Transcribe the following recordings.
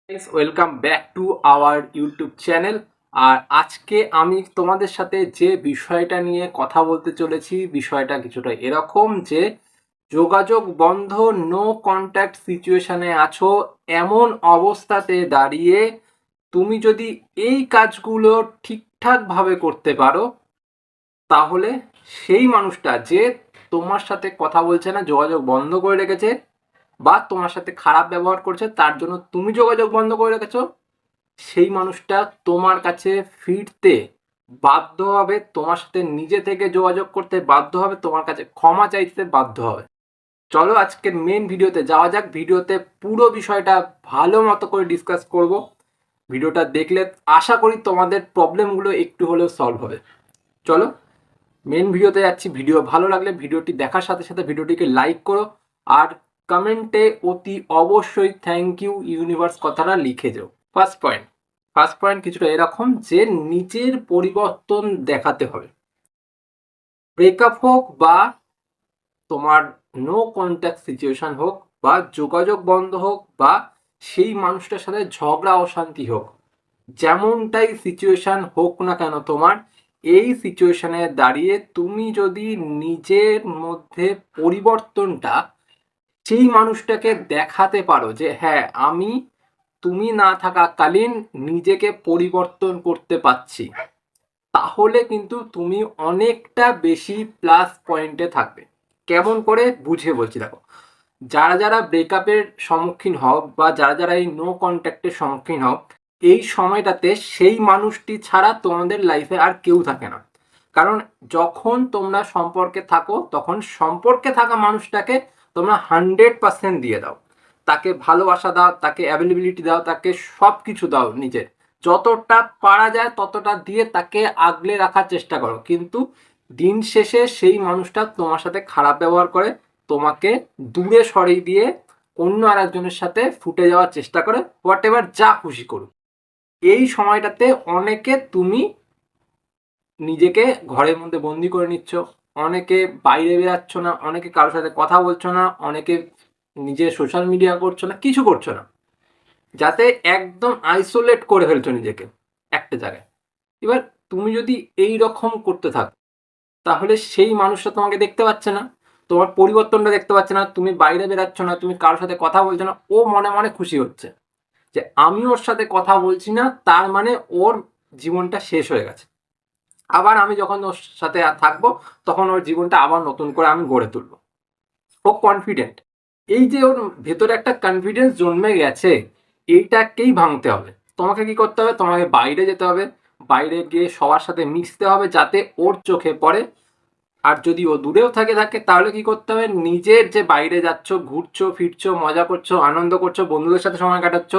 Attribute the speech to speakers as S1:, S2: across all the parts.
S1: Welcome back to our YouTube channel. আর আজকে আমি তোমাদের সাথে যে বিষয়টা নিয়ে কথা বলতে চলেছি, বিষয়টা কিছুটা এরকম যে যোগাযোগ বন্ধ, নো কন্ট্যাক্ট সিচুয়েশনে আছো, এমন অবস্থাতে দাঁড়িয়ে তুমি যদি এই কাজগুলো ঠিকঠাকভাবে করতে পারো, তাহলে সেই মানুষটা যে তোমার সাথে কথা বলছে না, যোগাযোগ বন্ধ করে রেখেছে বা তোমার সাথে খারাপ ব্যবহার করছে, তার জন্য তুমি যোগাযোগ বন্ধ করে রেখেছো, সেই মানুষটা তোমার কাছে ফিরতে বাধ্য হবে, তোমার সাথে নিজে থেকে যোগাযোগ করতে বাধ্য হবে, তোমার কাছে ক্ষমা চাইতে বাধ্য হবে। চলো আজকের মেন ভিডিওতে যাওয়া যাক। ভিডিওতে পুরো বিষয়টা ভালো মতো করে ডিসকাস করব। ভিডিওটা দেখলে আশা করি তোমাদের প্রবলেমগুলো একটু হলেও সলভ হবে। চলো মেন ভিডিওতে যাচ্ছি। ভিডিও ভালো লাগলে ভিডিওটি দেখার সাথে সাথে ভিডিওটিকে লাইক করো, আর কমেন্টে অতি অবশ্যই থ্যাংক ইউ ইউনিভার্স কথাটা লিখে যাও। ফার্স্ট পয়েন্ট কিছুটা এরকম যে নিজের পরিবর্তন দেখাতে হবে। ব্রেকআপ হোক বা তোমার নো কন্ট্যাক্ট সিচুয়েশন হোক বা যোগাযোগ বন্ধ হোক বা সেই মানুষটার সাথে ঝগড়া অশান্তি হোক, যেমনটাই সিচুয়েশন হোক না কেন, তোমার এই সিচুয়েশনে দাঁড়িয়ে তুমি যদি নিজের মধ্যে পরিবর্তনটা সেই মানুষটাকে দেখাতে পারো যে হ্যাঁ, আমি তুমি না থাকাকালীন নিজেকে পরিবর্তন করতে পারছি, তাহলে কিন্তু তুমি অনেকটা বেশি প্লাস পয়েন্টে থাকবে। কেমন করে বুঝে বলছি, দেখো, যারা যারা ব্রেকআপের সম্মুখীন হও বা যারা যারা এই নো কন্ট্যাক্টের সম্মুখীন হও, এই সময়টাতে সেই মানুষটি ছাড়া তোমাদের লাইফে আর কেউ থাকে না। কারণ যখন তোমরা সম্পর্কে থাকো, তখন সম্পর্কে থাকা মানুষটাকে তোমরা 100% দিয়ে দাও, তাকে ভালোবাসা দাও, তাকে অ্যাভেলেবিলিটি দাও, তাকে সব কিছু দাও, নিজের যতটা পারা যায় ততটা দিয়ে তাকে আগলে রাখার চেষ্টা করো। কিন্তু দিন শেষে সেই মানুষটা তোমার সাথে খারাপ ব্যবহার করে, তোমাকে দূরে সরিয়ে দিয়ে অন্য আর একজনের সাথে ফুটে যাওয়ার চেষ্টা করে, হোয়াট এভার, যা খুশি করুক। এই সময়টাতে অনেকে তুমি নিজেকে ঘরের মধ্যে বন্দি করে নিচ্ছ, অনেকে বাইরে বেরাচ্ছ না, অনেকে কারোর সাথে কথা বলছো না, অনেকে নিজের সোশ্যাল মিডিয়া করছো না, কিছু করছো না, যাতে একদম আইসোলেট করে ফেলছো নিজেকে একটা জায়গায়। এবার তুমি যদি এই রকম করতে থাকো, তাহলে সেই মানুষটা তোমাকে দেখতে পাচ্ছে না, তোমার পরিবর্তনটা দেখতে পাচ্ছে না, তুমি বাইরে বেরাচ্ছ না, তুমি কারোর সাথে কথা বলছো না, ও মনে মনে খুশি হচ্ছে যে আমি ওর সাথে কথা বলছি না, তার মানে ওর জীবনটা শেষ হয়ে গেছে, আবার আমি যখন ওর সাথে থাকবো তখন ওর জীবনটা আবার নতুন করে আমি গড়ে তুলবো। ও কনফিডেন্ট, এই যে ওর ভেতরে একটা কনফিডেন্স জন্মে গেছে, এইটাকেই ভাঙতে হবে। তোমাকে কি করতে হবে? তোমাকে বাইরে যেতে হবে, বাইরে গিয়ে সবার সাথে মিশতে হবে যাতে ওর চোখে পড়ে। আর যদি ও দূরেও থাকে তাহলে কি করতে হবে? নিজের যে বাইরে যাচ্ছ, ঘুরছো ফিরছো, মজা করছো, আনন্দ করছো, বন্ধুদের সাথে সময় কাটাচ্ছ,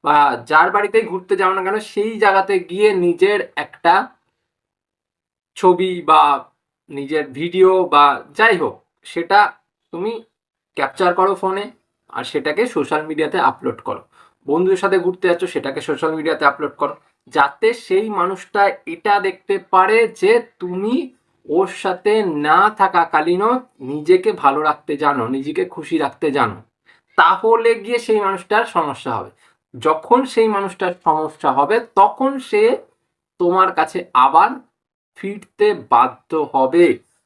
S1: বা যার বাড়িতেই ঘুরতে যাও না কেন, সেই জায়গাতে গিয়ে নিজের একটা ছবি বা নিজের ভিডিও বা যাই হোক, সেটা তুমি ক্যাপচার করো ফোনে, আর সেটাকে সোশ্যাল মিডিয়াতে আপলোড করো। বন্ধুদের সাথে ঘুরতে যাচ্ছ, সেটাকে সোশ্যাল মিডিয়াতে আপলোড করো, যাতে সেই মানুষটা এটা দেখতে পারে যে তুমি ওর সাথে না থাকাকালীনও নিজেকে ভালো রাখতে জানো, নিজেকে খুশি রাখতে জানো। তাহলে গিয়ে সেই মানুষটার সমস্যা হবে। যখন সেই মানুষটার সমস্যা হবে, তখন সে তোমার কাছে আবার ফিরতে বাধ্য হবে।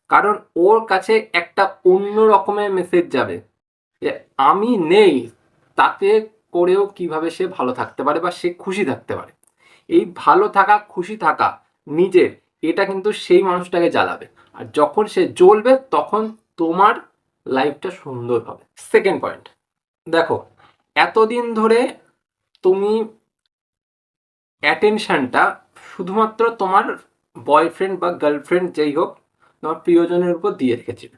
S1: কারণ ওর কাছে একটা অন্য রকমের মেসেজ যাবে যে আমি নেই, তাতে করেও কিভাবে সে ভালো থাকতে পারে বা সে খুশি থাকতে পারে। এই ভালো থাকা, খুশি থাকা নিজের, এটা কিন্তু সেই মানুষটাকে জ্বালাবে। আর যখন সে জ্বলবে, তখন তোমার লাইফটা সুন্দর হবে। সেকেন্ড পয়েন্ট, দেখো, এতদিন ধরে তুমি অ্যাটেনশনটা শুধুমাত্র তোমার বয়ফ্রেন্ড বা গার্লফ্রেন্ড যেই হোক, তোমার প্রিয়জনের উপর দিয়ে রেখেছিল।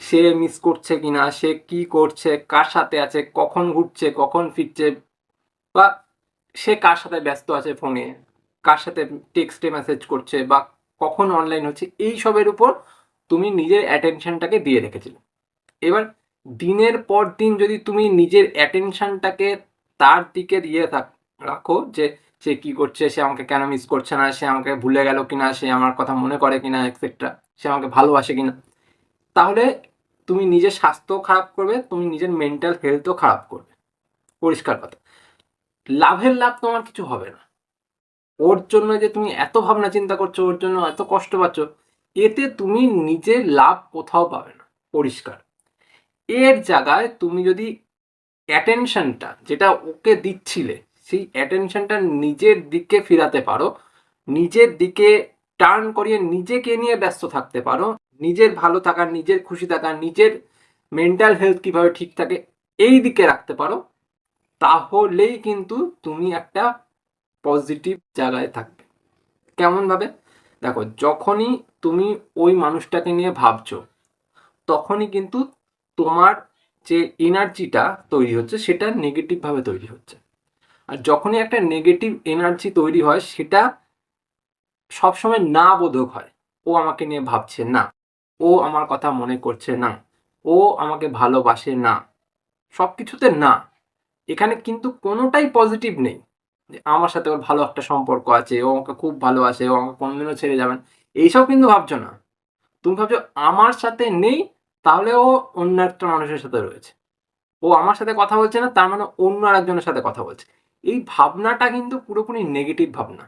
S1: সে মিস করছে কিনা, সে কি করছে, কার সাথে আছে, কখন ঘুরছে, কখন ফিরছে, বা সে কার সাথে ব্যস্ত আছে ফোনে, কার সাথে টেক্সটে মেসেজ করছে, বা কখন অনলাইন হচ্ছে, এই সবের উপর তুমি নিজের অ্যাটেনশনটাকে দিয়ে রেখেছিলে। এবার দিনের পর দিন যদি তুমি নিজের অ্যাটেনশনটাকে তার দিকে দিয়ে রাখো যে সে কি করছে, সে আমাকে কেন মিস করছে না, সে আমাকে ভুলে গেল কিনা, সে আমার কথা মনে করে কিনা, এক্সেট্রা, সে আমাকে ভালোবাসে কিনা, তাহলে তুমি নিজের স্বাস্থ্য খারাপ করবে, তুমি নিজের মেন্টাল হেলথও খারাপ করবে। পরিষ্কার কথা। লাভের লাভ তোমার কিছু হবে না। ওর জন্য যে তুমি এত ভাবনা চিন্তা করছো, ওর জন্য এত কষ্ট পাচ্ছ, এতে তুমি নিজের লাভ কোথাও পাবে না, পরিষ্কার। এর জায়গায় তুমি যদি অ্যাটেনশনটা যেটা ওকে দিচ্ছিলে, সেই অ্যাটেনশনটা নিজের দিকে ফিরাতে পারো, নিজের দিকে টার্ন করিয়ে নিজেকে নিয়ে ব্যস্ত থাকতে পারো, নিজের ভালো থাকা, নিজের খুশি থাকা, নিজের মেন্টাল হেলথ কিভাবে ঠিক থাকে এই দিকে রাখতে পারো, তাহলেই কিন্তু তুমি একটা পজিটিভ জায়গায় থাকবে। কেমন ভাবে? দেখো, যখনই তুমি ওই মানুষটাকে নিয়ে ভাবছো, তখনই কিন্তু তোমার যে এনার্জিটা তৈরি হচ্ছে সেটা নেগেটিভ ভাবে তৈরি হচ্ছে। আর যখনই একটা নেগেটিভ এনার্জি তৈরি হয়, সেটা সবসময় না বোধক হয়। ও আমাকে নিয়ে ভাবছে না, ও আমার কথা মনে করছে না, ও আমাকে ভালোবাসে না, সবকিছুতে না। এখানে কিন্তু কোনোটাই পজিটিভ নেই যে আমার সাথে ওর ভালো একটা সম্পর্ক আছে, ও আমাকে খুব ভালোবাসে, ও আমাকে কোনোদিনও ছেড়ে যাবেন, এইসব কিন্তু ভাবছো না। তুমি ভাবছো আমার সাথে নেই, তাহলে ও অন্য একটা মানুষের সাথে রয়েছে, ও আমার সাথে কথা বলছে না, তার মানে অন্য আরেকজনের সাথে কথা বলছে। এই ভাবনাটা কিন্তু পুরোপুরি নেগেটিভ ভাবনা।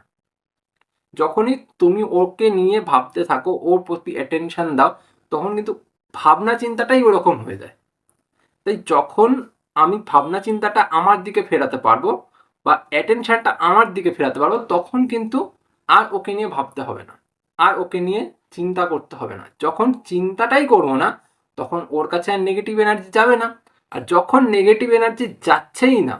S1: যখনই তুমি ওকে নিয়ে ভাবতে থাকো, ওর প্রতি অ্যাটেনশন দাও, তখন কিন্তু ভাবনা চিন্তাটাই ওরকম হয়ে যায়। তাই যখন আমি ভাবনা চিন্তাটা আমার দিকে ফেরাতে পারবো বা অ্যাটেনশনটা আমার দিকে ফেরাতে পারবো, তখন কিন্তু আর ওকে নিয়ে ভাবতে হবে না, আর ওকে নিয়ে চিন্তা করতে হবে না। যখন চিন্তাটাই করবো না, তখন ওর কাছে আর নেগেটিভ এনার্জি যাবে না। আর যখন নেগেটিভ এনার্জি যাচ্ছেই না,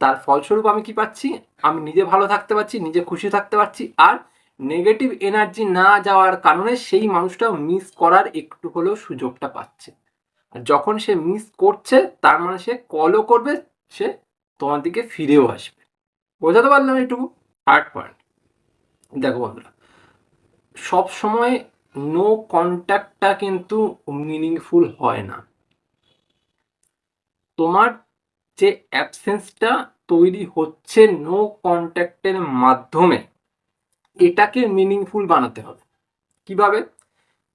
S1: তার ফলস্বরূপ আমি কি পাচ্ছি? আমি নিজে ভালো থাকতে পারছি, নিজে খুশি থাকতে পারছি, আর নেগেটিভ এনার্জি না যাওয়ার কারণে সেই মানুষটা মিস করার একটু হলেও সুযোগটা পাচ্ছে। আর যখন সে মিস করছে, তার মানে সে কলও করবে, সে তোমার দিকে ফিরেও আসবে। বোঝাতে পারলাম এইটুকু? থার্ড পয়েন্ট, দেখো বন্ধুরা, সব সময় নো কন্ট্যাক্টটা কিন্তু মিনিংফুল হয় না। তোমার যে অ্যাবসেন্সটা তৈরি হচ্ছে নো কন্ট্যাক্টের মাধ্যমে, এটাকে মিনিংফুল বানাতে হবে। কিভাবে?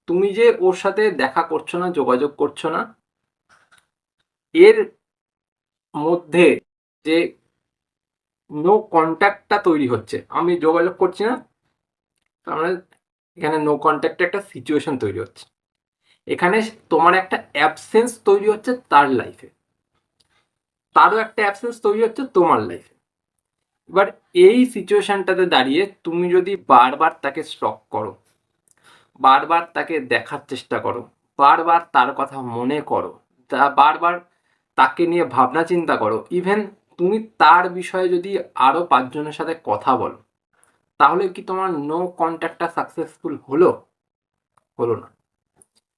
S1: তুমি যে ওর সাথে দেখা করছো না, যোগাযোগ করছো না, এর মধ্যে যে নো কন্ট্যাক্টটা তৈরি হচ্ছে, আমি যোগাযোগ করছি না, তার মানে এখানে নো কন্ট্যাক্টে একটা সিচুয়েশন তৈরি হচ্ছে। এখানে তোমার একটা অ্যাবসেন্স তৈরি হচ্ছে তার লাইফে, তারও একটা অ্যাবসেন্স তৈরি হচ্ছে তোমার লাইফে। এবার এই সিচুয়েশনটাতে দাঁড়িয়ে তুমি যদি বারবার তাকে স্টক করো, বারবার তাকে দেখার চেষ্টা করো, বারবার তার কথা মনে করো, বারবার তাকে নিয়ে ভাবনা চিন্তা করো, ইভেন তুমি তার বিষয়ে যদি আরো 5 জনের সাথে কথা বলো, তাহলে কি তোমার নো কন্ট্যাক্টটা সাকসেসফুল হলো? হলো না।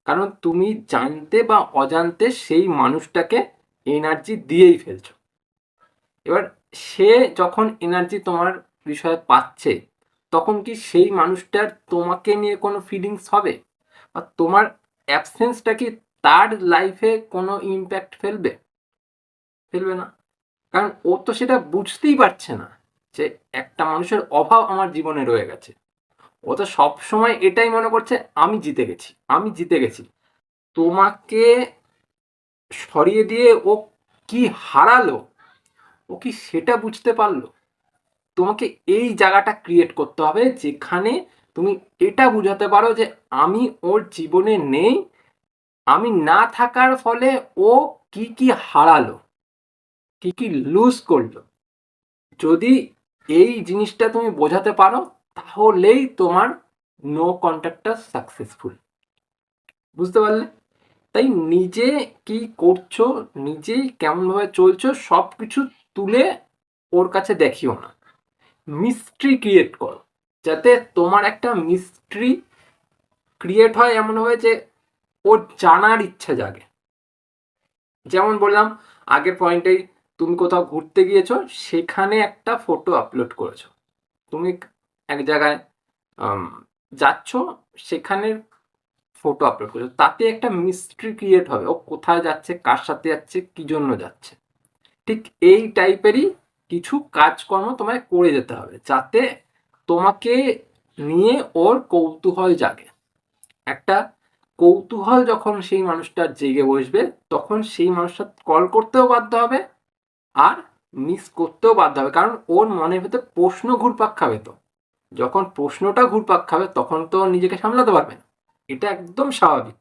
S1: কারণ তুমি জানতে বা অজান্তে সেই মানুষটাকে এনার্জি দিয়েই ফেলছো। এবার সে যখন এনার্জি তোমার বিষয়ে পাচ্ছে, তখন কি সেই মানুষটার তোমাকে নিয়ে কোনো ফিলিংস হবে? বা তোমার অ্যাবসেন্সটা কি তার লাইফে কোনো ইম্প্যাক্ট ফেলবে? ফেলবে না। কারণ ও তো সেটা বুঝতেই পারছে না যে একটা মানুষের অভাব আমার জীবনে রয়ে গেছে। ও তো সবসময় এটাই মনে করছে আমি জিতে গেছি, আমি জিতে গেছি। তোমাকে সরিয়ে দিয়ে ও কি হারালো, ও কি সেটা বুঝতে পারলো? তোমাকে এই জায়গাটা ক্রিয়েট করতে হবে যেখানে তুমি এটা বুঝাতে পারো যে আমি ওর জীবনে নেই, আমি না থাকার ফলে ও কি কি হারালো, কি কি লুজ করলো। যদি এই জিনিসটা তুমি বোঝাতে পারো, তাহলেই তোমার নো কন্ট্যাক্টটা সাকসেসফুল। বুঝতে পারলে? তাই নিজে কি করছো, নিজেই কেমনভাবে চলছো, সব কিছু তুলে ওর কাছে দেখিও না, মিস্ট্রি ক্রিয়েট করো, যাতে তোমার একটা মিস্ট্রি ক্রিয়েট হয় এমনভাবে যে ওর জানার ইচ্ছা জাগে। যেমন বললাম আগের পয়েন্টেই, তুমি কোথাও ঘুরতে গিয়েছো, সেখানে একটা ফটো আপলোড করেছো, তুমি এক জায়গায় যাচ্ছ, সেখানে ফটো আপলোড করেছো, তাতে একটা মিস্ট্রি ক্রিয়েট হবে, ও কোথায় যাচ্ছে, কার সাথে যাচ্ছে, কি জন্য যাচ্ছে। ঠিক এই টাইপেরই কিছু কাজকর্ম তোমায় করে যেতে হবে, যাতে তোমাকে নিয়ে ওর কৌতূহল জাগে। একটা কৌতূহল যখন সেই মানুষটার জেগে বসবে, তখন সেই মানুষটা কল করতেও বাধ্য হবে, আর মিস করতেও বাধ্য হবে, কারণ ওর মনের ভেতর প্রশ্ন ঘুরপাক খাবে। তো যখন প্রশ্নটা ঘুরপাক খাবে তখন তো নিজেকে সামলাতে পারবে না, এটা একদম স্বাভাবিক।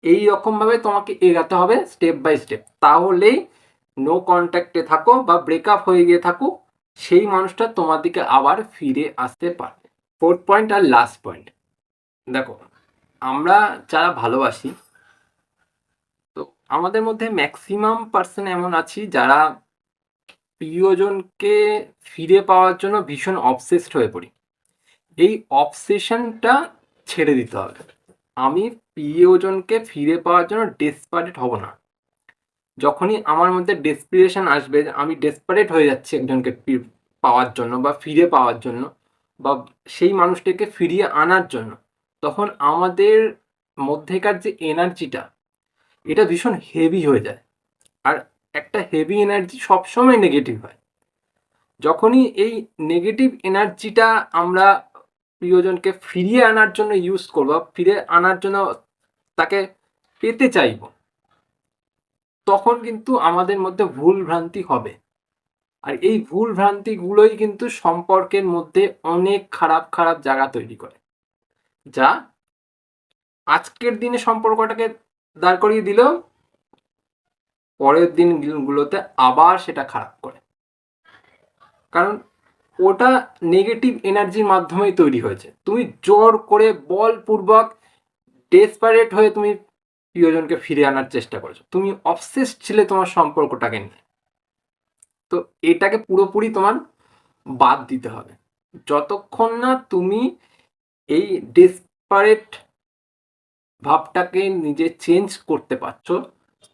S1: এই রকমভাবে তোমাকে এগাতে হবে স্টেপ বাই স্টেপ, তাহলেই নো কন্ট্যাক্টে থাকো বা ব্রেকআপ হয়ে গিয়ে থাকুক, সেই মানুষটা তোমার দিকে আবার ফিরে আসতে পারবে। ফোর্থ পয়েন্ট আর লাস্ট পয়েন্ট, দেখো আমরা যারা ভালোবাসি, তো আমাদের মধ্যে ম্যাক্সিমাম পার্সন এমন আছি যারা প্রিয়জনকে ফিরে পাওয়ার জন্য ভীষণ অবসেসড হয়ে পড়ি। এই অবসেশনটা ছেড়ে দিতে হবে। আমি প্রিয়জনকে ফিরে পাওয়ার জন্য ডেসপারেট হব না। যখনই আমার মধ্যে ডেসপিরেশন আসবে, আমি ডেসপারেট হয়ে যাচ্ছি একজনকে পাওয়ার জন্য বা ফিরে পাওয়ার জন্য বা সেই মানুষটাকে ফিরিয়ে আনার জন্য, তখন আমাদের মধ্যেকার যে এনার্জিটা, এটা ভীষণ হেভি হয়ে যায়। আর একটা হেভি এনার্জি সবসময় নেগেটিভ হয়। যখনই এই নেগেটিভ এনার্জিটা আমরা প্রিয়জনকে ফিরিয়ে আনার জন্য ইউজ করবো, ফিরে আনার জন্য তাকে পেতে চাইব, তখন কিন্তু আমাদের মধ্যে ভুল ভ্রান্তি হবে। আর এই ভুল ভ্রান্তিগুলোই কিন্তু সম্পর্কের মধ্যে অনেক খারাপ খারাপ জায়গা তৈরি করে, যা আজকের দিনে সম্পর্কটাকে দাঁড় করিয়ে দিলেও পরের দিনগুলোতে আবার সেটা খারাপ করে। কারণ ওটা নেগেটিভ এনার্জির মাধ্যমেই তৈরি হয়েছে। তুমি জোর করে বলপূর্বক ডেসপারেট হয়ে তুমি প্রিয়জনকে ফিরে আনার চেষ্টা করেছো, তুমি অবসেসড ছিলে তোমার সম্পর্কটাকে নিয়ে। তো এটাকে পুরোপুরি তোমার বাদ দিতে হবে। যতক্ষণ না তুমি এই ডেসপারেট ভাবটাকে নিজে চেঞ্জ করতে পারছো,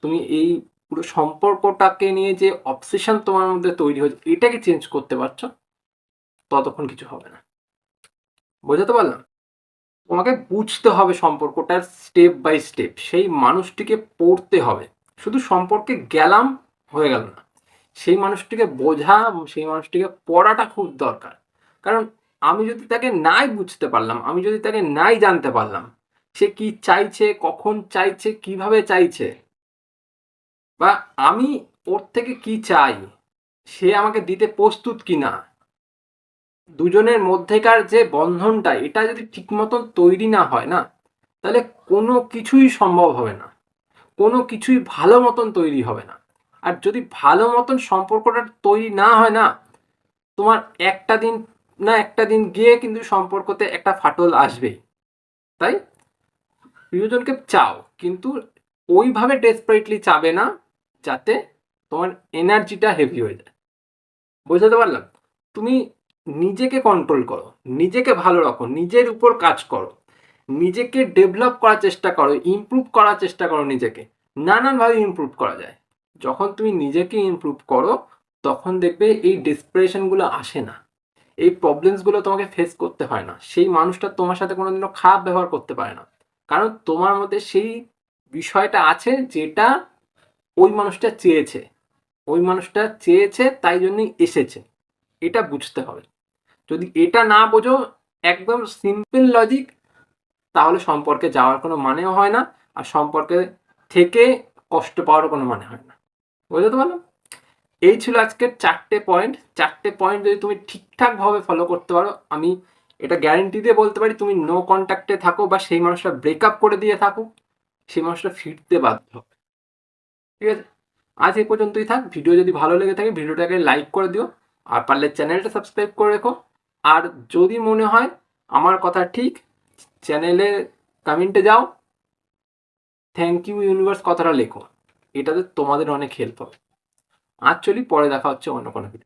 S1: তুমি এই পুরো সম্পর্কটাকে নিয়ে যে অবসেশন তোমার মধ্যে তৈরি হয়েছে এটাকে চেঞ্জ করতে পারছো, ততক্ষণ কিছু হবে না। বোঝাতে পারলাম? তোমাকে বুঝতে হবে সম্পর্কটার স্টেপ বাই স্টেপ, সেই মানুষটিকে পড়তে হবে। শুধু সম্পর্কে গেলাম হয়ে গেল না, সেই মানুষটিকে বোঝা, সেই মানুষটিকে পড়াটা খুব দরকার। কারণ আমি যদি তাকে নাই বুঝতে পারলাম, আমি যদি তাকে নাই জানতে পারলাম, সে কি চাইছে, কখন চাইছে, কিভাবে চাইছে, বা আমি ওর থেকে কি চাই, সে আমাকে দিতে প্রস্তুত কিনা, দুজনের মধ্যেকার যে বন্ধনটা, এটা যদি ঠিক মতন তৈরি না হয় না, তাহলে কোনো কিছুই সম্ভব হবে না, কোনো কিছুই ভালো মতন তৈরি হবে না। আর যদি ভালো মতন সম্পর্কটা তৈরি না হয় না, তোমার একটা দিন না একটা দিন গিয়ে কিন্তু সম্পর্কতে একটা ফাটল আসবেই। তাই প্রিয়জনকে চাও, কিন্তু ওইভাবে ডেসপারেটলি চাবে না যাতে তোমার এনার্জিটা হেভি হয়ে যায়। বোঝাতে পারলাম? তুমি নিজেকে কন্ট্রোল করো, নিজেকে ভালো রাখো, নিজের উপর কাজ করো, নিজেকে ডেভেলপ করার চেষ্টা করো, ইমপ্রুভ করার চেষ্টা করো। নিজেকে নানানভাবে ইমপ্রুভ করা যায়। যখন তুমি নিজেকে ইমপ্রুভ করো, তখন দেখবে এই ডেসপারেশনগুলো আসে না, এই প্রবলেমসগুলো তোমাকে ফেস করতে হয় না, সেই মানুষটা তোমার সাথে কোনোদিনও খারাপ ব্যবহার করতে পারে না। কারণ তোমার মধ্যে সেই বিষয়টা আছে যেটা ওই মানুষটা চেয়েছে, ওই মানুষটা চেয়েছে তাই জন্যই এসেছে, এটা বুঝতে হবে। যদি এটা না বোঝো, একদম সিম্পল লজিক, তাহলে সম্পর্কে যাওয়ার কোনো মানেও হয় না, আর সম্পর্কে থেকে কষ্ট পাওয়ারও কোনো মানে হয় না। বুঝতে পারলাম? এই ছিল আজকের 4টে পয়েন্ট। 4টে পয়েন্ট যদি তুমি ঠিকঠাকভাবে ফলো করতে পারো, আমি এটা গ্যারেন্টি দিয়ে বলতে পারি, তুমি নো কন্ট্যাক্টে থাকো বা সেই মানুষটা ব্রেকআপ করে দিয়ে থাকো, সেই মানুষটা ফিরতে বাধ্য হবে। ঠিক আছে? আজ এই পর্যন্তই থাক। ভিডিও যদি ভালো লেগে থাকে ভিডিওটাকে লাইক করে দিও, আর পারলে চ্যানেলটা সাবস্ক্রাইব করে রেখো। আর যদি মনে হয় আমার কথা ঠিক, চ্যানেলে কমেন্টে যাও, থ্যাংক ইউ ইউনিভার্স কথাটা লেখো, এটাতে তোমাদের অনেক হেল্প হবে। আজ চলি, পরে দেখা হচ্ছে অন্য কোনো ভিডিও।